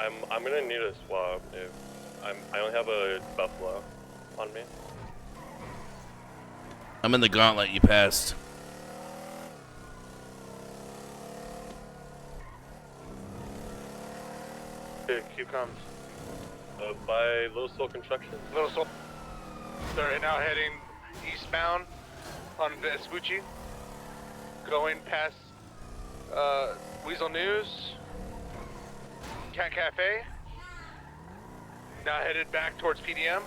I'm gonna need a swap if I only have a Buffalo on me. I'm in the gauntlet you passed. Here, Q comes. By Little Soul Construction. Little Soul. They're now heading eastbound on Vespucci, going past Weasel News, Cat Cafe. Now headed back towards PDM.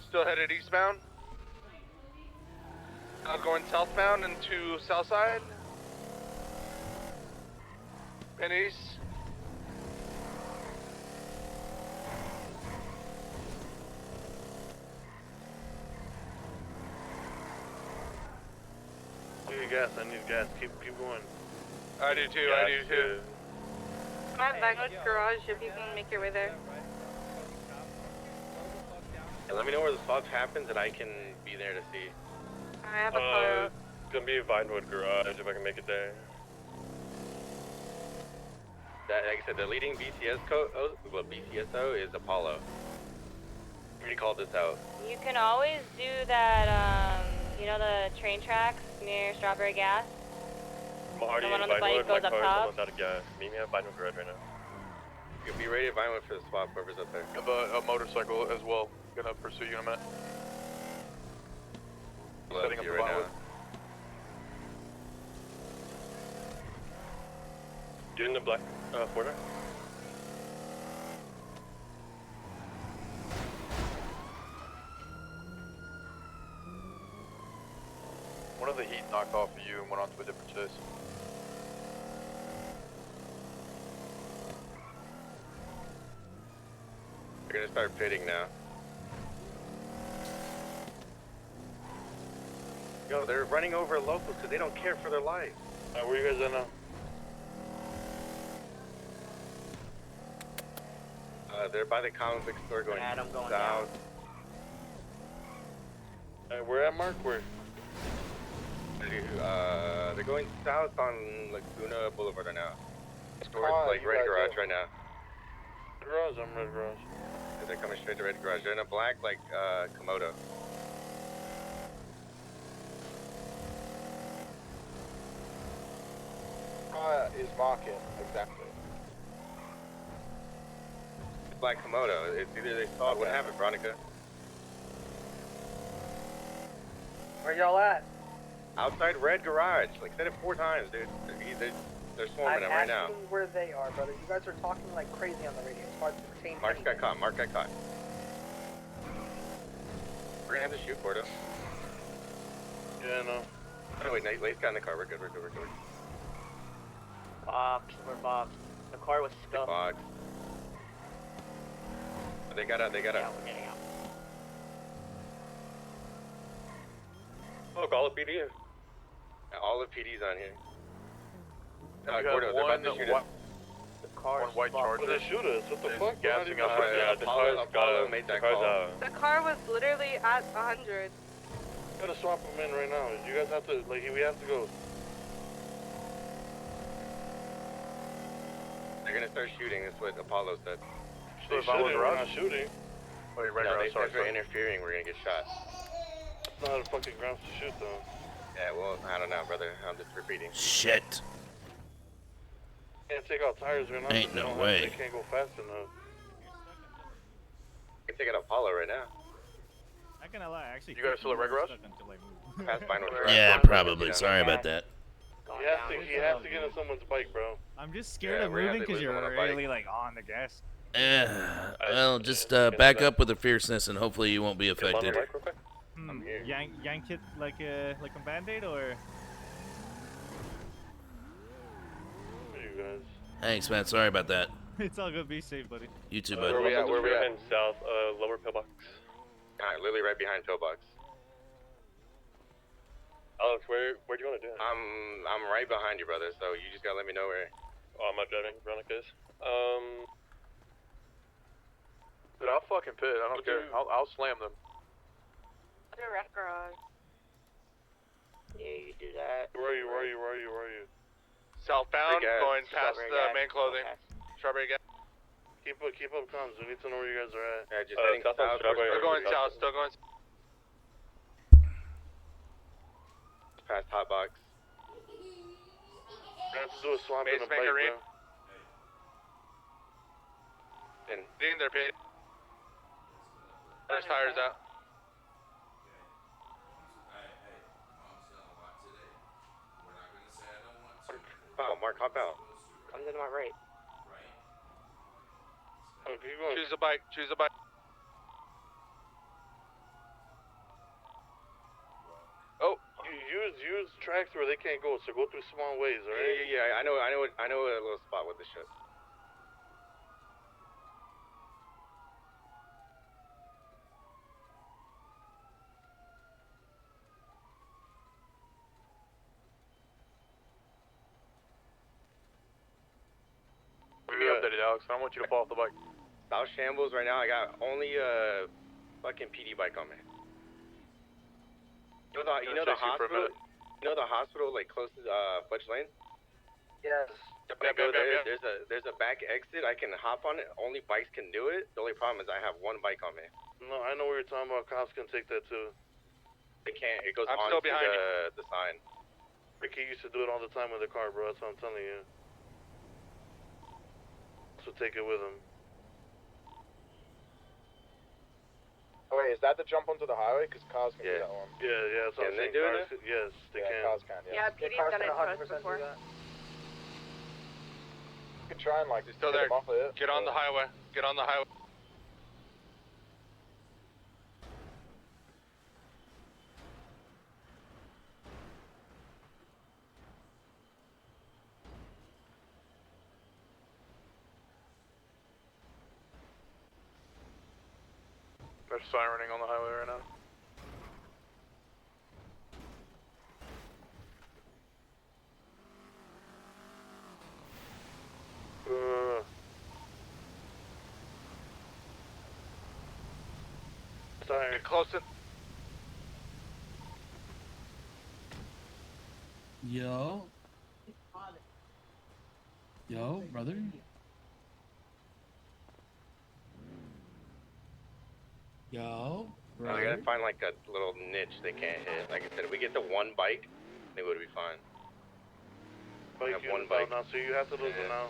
Still headed eastbound. Now going southbound into Southside. And east. I need gas, I need gas. Keep going. I do too, I do too. I'm at Vinewood Garage if you can make your way there. Yeah, let me know where the swap happens and I can be there to see. I have a car. It's gonna be Vinewood Garage if I can make it there. Like I said, the leading BCSO is Apollo. We already called this out. You can always do that, you know the train tracks near Strawberry Gas? I'm already The one in on the bike Vinewood, my goes up car's top? almost out of gas. Meet me at Vinewood Garage right now. You'll be ready to buy one for the swap, whoever's up there. I have a motorcycle as well. Gonna pursue you in a minute. Setting up the right now. Vinewood. Doing the black Porter? One of the heat knocked off of you and went on to a different chase. They're gonna start pitting now. Yo, they're running over locals because they don't care for their lives. Where you guys at now? They're by the comic book store going Adam going south. Where at, Mark? Where? They're going south on Laguna Boulevard right now. Towards on, like you Red guys Garage up. right now. Garage, I'm Red Garage. They're coming straight to Red Garage. They're in a black Komodo. Is mocking, exactly. Black Komodo. It's either they saw it. What happened, Veronica? Where y'all at? Outside Red Garage. Like said it 4 times, dude. They're swarming it right now. I'm asking where they are, brother. You guys are talking like crazy on the radio. It's hard to retain Mark anything. got caught. Mark got caught. We're gonna have to shoot Porto. Yeah, no. Oh wait, Lace got in the car. We're good. We're good. We're good. Box, we're box. The car was scuffed. Box. They got out. They got Yeah, out. we're getting out. Oh, call it PD. All the PD's on here. We got Gordo, they're about to shoot us. The car One white swapped. Charger. Well, they shoot us. What the It's fuck? gassing up Yeah, right the Apollo- car's Apollo got made the that car's call. out. The car was literally at 100. Gotta swap them in right now. You guys have to, we have to go. They're gonna start shooting. That's what Apollo said. They if I was shooting, we're Rush? not shooting. Wait, Red No, they Garage, sorry, said we're interfering. We're gonna get shot. It's not a fucking grounds to shoot though. Yeah, well, I don't know, brother. I'm just repeating. Shit. Can't take out tires right now. Ain't they no don't way. They can't go fast enough. I can take out Apollo right now. I cannot lie, actually. You guys still at Red Garage? Past Vinyl Drive. Yeah, probably. Sorry about that. Going He has down. to. He has to get on someone's bike, bro. I'm just scared Yeah, of we're gonna moving have to because lose you're him on a bike. really like on the gas. Well, just back up with the fierceness and hopefully you won't be Get him on the affected. bike real quick. I'm here. Yank it like a Band-Aid or? For you guys. Thanks, man. Sorry about that. It's all good. Be safe, buddy. You too, Where bud. we at? Where we at? Heading south, lower pillbox. Alright, literally right behind Pillbox. Alex, where do you want to do it? I'm right behind you, brother. So you just gotta let me know where. Oh, I'm not driving. Veronica is. Dude, I'll fucking pit. I don't We'll care. do- I'll slam them. The Red Garage. Yeah, you do that. Where are you? Where are you? Where are you? Where are you? Southbound, Free gas. going past Strawberry the gas. main clothing. Okay. Strawberry gas. Keep up comms. We need to know where you guys are at. Yeah, just heading heading south on south. Strawberry. Still going south, still going Past Hot Box. We have to do a swap in Base the bike, Macarena. bro. And Leading their pit. First tires out. wow, Mark, hop out. I'm to my right. Oh, keep going. Choose a bike, choose a bike. Oh, use tracks where they can't go. So go through small ways, all right? Yeah. I know a little spot with the shit. Keep me updated, Alex. I don't want you to fall off the bike. South Shambles right now. I got only a fucking PD bike on me. You know the Chase you for a hospital. minute. You know the hospital like close to Fletch Lane. Yes. If I go yeah. there, there's a back exit. I can hop on it. Only bikes can do it. The only problem is I have one bike on me. No, I know what you're talking about. Cops can take that too. They can't. It goes I'm on still to behind the sign. Ricky used to do it all the time with the car, bro. That's what I'm telling you. So take it with him. Oh, wait, is that the jump onto the highway? Because cars can Yeah. do that one. Yeah, that's what Can I'm they saying. do Cars it? could- Yes, they Yeah, can. cars can, yeah. Yeah, PD's cars done can it to us 100% do before. that. You can try and, like, He's still get there. them off of it. Get on the highway. Get on the highway. They're sirening on the highway right now. Sorry. Get close in. Yo. Yo, brother. Yo, I brother. gotta find like a little niche they can't hit. Like I said, if we get to one bike, they would be fine. Bike have one units out bike. now, so you have to lose it Yeah. now.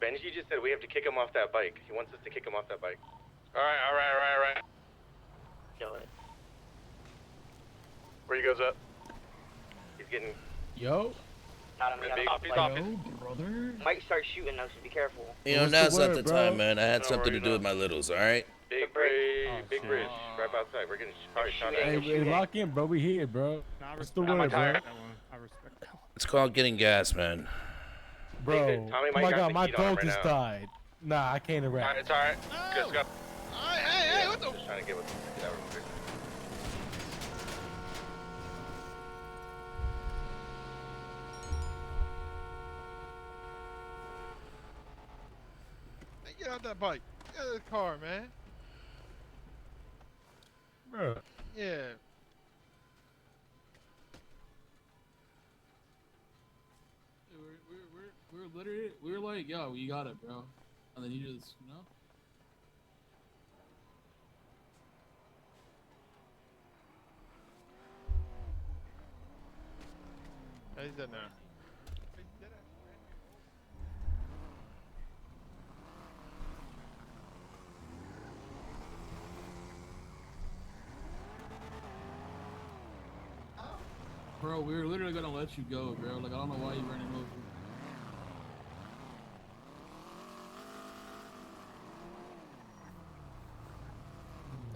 Benji just said we have to kick him off that bike. He wants us to kick him off that bike. Alright. Kill it. Where you guys at? He's getting. Yo, Got him. We got Big- him. He's off. yo, brother. Might start shooting us, so be careful. You know, What's the now's not word, the bro? time, man. I had Don't something to worry, do with my littles, all right? Big bridge. bridge, Oh, big shit. bridge, right outside. We're getting probably shot Hey, at. Hey, lock in, bro. We here, bro. What's the word, bro? I respect that one. It's called getting gas, man. Bro, Tommy oh might my got god, the my heat on him throat right just now. died. Nah, I can't Alright, rap. it's alright. Just go. Hey, what the? Just trying to get that real quick. Hey, get out that bike. Get out of the car, man. Bro. Yeah. We're literally, we were like, yo, you got it, bro. And then you just, you know? He's in there. Bro, we were literally gonna let you go, bro. Like, I don't know why you ran him over.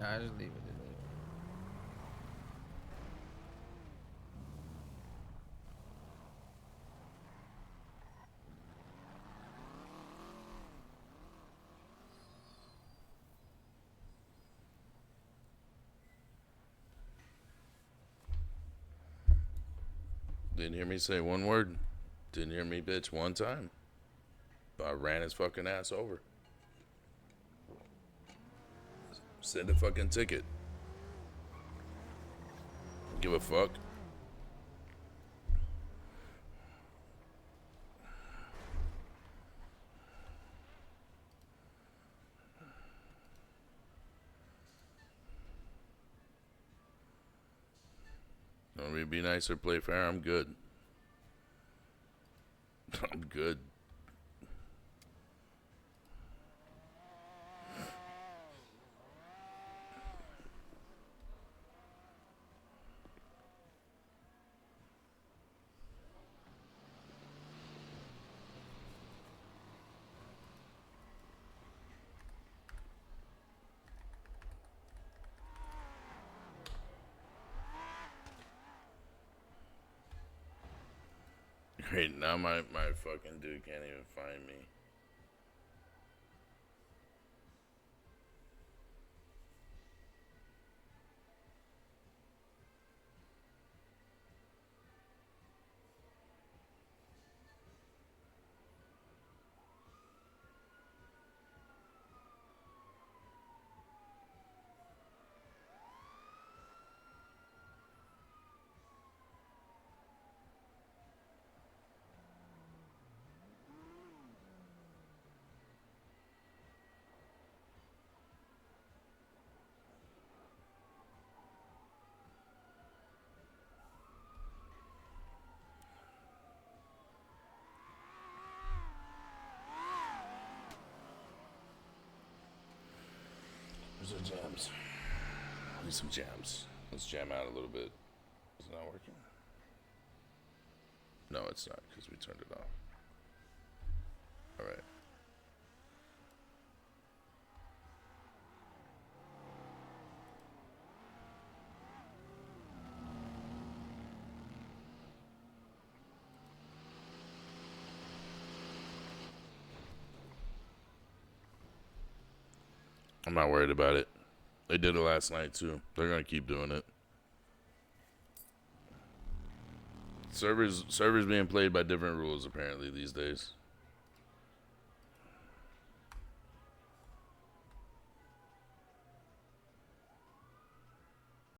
Nah, just leave it. Didn't hear me say one word. Didn't hear me bitch one time. I ran his fucking ass over. Send a fucking ticket. Give a fuck. Want me to be nice or play fair? I'm good. I'm good. Great, now my fucking dude can't even find me. Where's the jams? I need some jams. Let's jam out a little bit. Is it not working? No, it's not, because we turned it off. Alright. I'm not worried about it. They did it last night too. They're gonna keep doing it. Servers being played by different rules apparently these days.